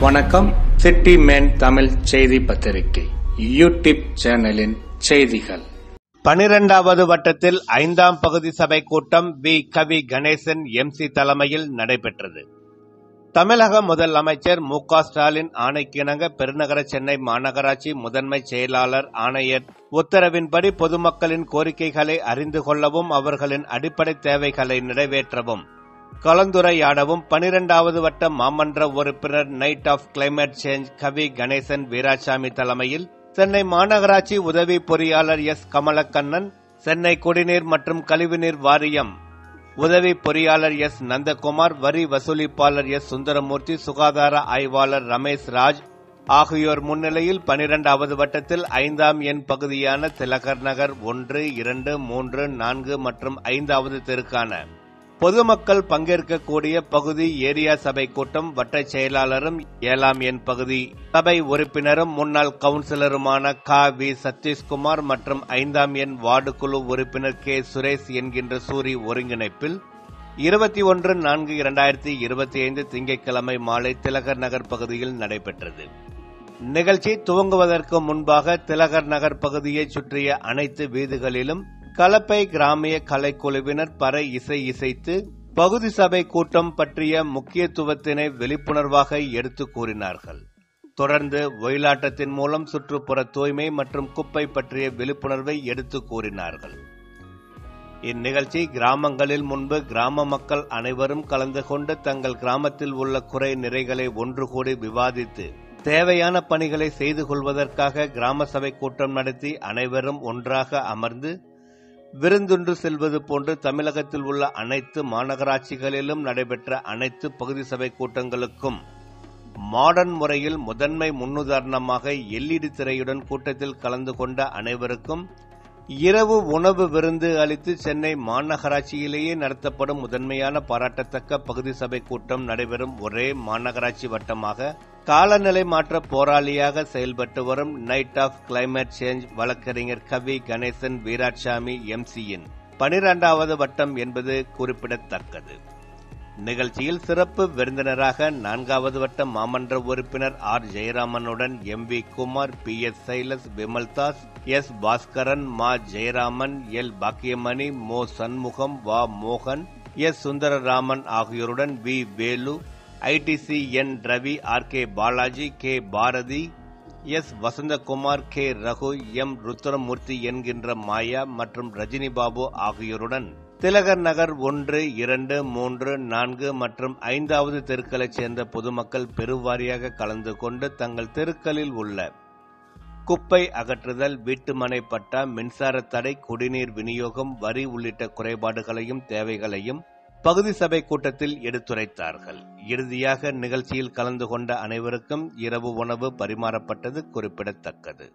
வணக்கம். City man Tamil செய்தி பத்திரிகை யூடியூப் சேனலின் செய்திகள். 12வது வட்டத்தில் 5ஆம் பகுதி சபை கூட்டம் கவி கணேசன் MC தலைமையில் நடைபெற்றது. தமிழக முதலமைச்சர் மு.க. ஸ்டாலின் ஆணைக்கிணங்க பெருநகர சென்னை மாநகராட்சி முதன்மை செயலாளர் ஆணையர் உத்தரவின்படி பொதுமக்களின் கோரிக்கைகளை அறிந்து கொள்ளவும் அவர்களின் அடிப்படை தேவைகளை நிறைவேற்றவும் கலந்துரையாடவும் 12வது வட்ட மாமன்ற உறுப்பினர் நைட் ஆஃப் கிளைமேட் சேஞ்ச் கவி கணேசன் வீராசாமி தலைமையில் சென்னை மாநகராட்சி உதவி பொறியாளர் கமலக்கண்ணன், சென்னை குடிநீர் மற்றும் கழிவுநீர் வாரியம் உதவி பொறியாளர் நந்தகுமார், வரி வசூலிப்பாளர் சுந்தரமூர்த்தி, சுகாதார ஆய்வாளர் ரமேஷ் ராஜ் ஆகியோர் முன்னிலையில் 12வது வட்டத்தில் 5ஆம் எண் பகுதியான திலகர் நகர் 1, 2, 3, 4 மற்றும் 5வது தெருக்கான பொதுமக்கள் பங்கேற்கக்கூடிய பகுதி ஏரியா சபை கூட்டம் வட்ட செயலாளரும் 7ஆம் எண் பகுதி சபை உறுப்பினரும் முன்னாள் கவுன்சிலருமான வி. சதீஷ்குமார் மற்றும் 5ஆம் எண் வார்டு குழு உறுப்பினர் சுரேஷ் என்கின்ற சூரி ஒருங்கிணைப்பில் 21/4/2025 திங்கட்கிழமை மாலை திலகர் நகர் பகுதியில் நடைபெற்றது. நிகழ்ச்சி துவங்குவதற்கு முன்பாக திலகர் நகர் பகுதியை சுற்றிய அனைத்து வீதிகளிலும் கலப்பை கிராமிய கலைக்குழுவினர் பறை இசை இசைத்து பகுதி சபை கூட்டம் பற்றிய முக்கியத்துவத்தினை விழிப்புணர்வாக எடுத்து கூறினார்கள். தொடர்ந்து ஒயிலாட்டத்தின் மூலம் சுற்றுப்புற தூய்மை மற்றும் குப்பை பற்றிய விழிப்புணர்வை எடுத்து கூறினார்கள். இந்நிகழ்ச்சி கிராமங்களில் முன்பு கிராம மக்கள் அனைவரும் கலந்து கொண்டு தங்கள் கிராமத்தில் உள்ள குறை நிறைகளை ஒன்று கூடி விவாதித்து தேவையான பணிகளை செய்து கொள்வதற்காக கிராம சபை கூட்டம் நடத்தி அனைவரும் ஒன்றாக அமர்ந்து விருந்துண்டு செல்வது போன்று தமிழகத்தில் உள்ள அனைத்து மாநகராட்சிகளிலும் நடைபெற்ற அனைத்து பகுதி சபை கூட்டங்களுக்கும் மாடர்ன் முறையில் முதன்மை முன்னுதாரணமாக LED திரையுடன் கூட்டத்தில் கலந்து கொண்ட அனைவருக்கும் இரவு உணவு விருந்து அளித்து சென்னை மாநகராட்சியிலேயே நடத்தப்படும் முதன்மையான பாராட்டத்தக்க பகுதி சபை கூட்டம் நடைபெறும் ஒரே மாநகராட்சி வட்டமாக காலநிலை மாற்ற போராளியாக செயல்பட்டு வரும் நைட் ஆஃப் கிளைமேட் சேஞ்ச் வழக்கறிஞர் கவி கணேசன் வீராசாமி MCயின் 12வது வட்டம் என்பது குறிப்பிடத்தக்கது. நிகழ்ச்சியில் சிறப்பு விருந்தினராக 4வது வட்ட மாமன்ற உறுப்பினர் R. ஜெயராமனுடன் MV Kumar, PS Silas, Vimaldas, S. Bhaskaran, மா. ஜெயராமன், L. பாக்கியமணி, மோ. சண்முகம், வ. மோகன், S. சுந்தரராமன் ஆகியோருடன் V. Velu, ITC N. Ravi, R. K. Balaji, K. Bharathi, S. Vasanthakumar, K. Raghu, M. Rudramoorthy என்கின்ற மாயா மற்றும் ரஜினி பாபு ஆகியோருடன் திலகர் நகர் 1, 2, 3, 4 மற்றும் 5வது தெருக்களைச் சேர்ந்த பொதுமக்கள் பெருவாரியாக கலந்து கொண்டு தங்கள் தெருக்களில் உள்ள குப்பை அகற்றுதல், வீட்டுமனை பட்டா, மின்சார தடை, குடிநீர் விநியோகம், வரி உள்ளிட்ட குறைபாடுகளையும் தேவைகளையும் பகுதி சபை கூட்டத்தில் எடுத்துரைத்தார்கள். இறுதியாக நிகழ்ச்சியில் கலந்து கொண்ட அனைவருக்கும் இரவு உணவு பரிமாறப்பட்டது குறிப்பிடத்தக்கது.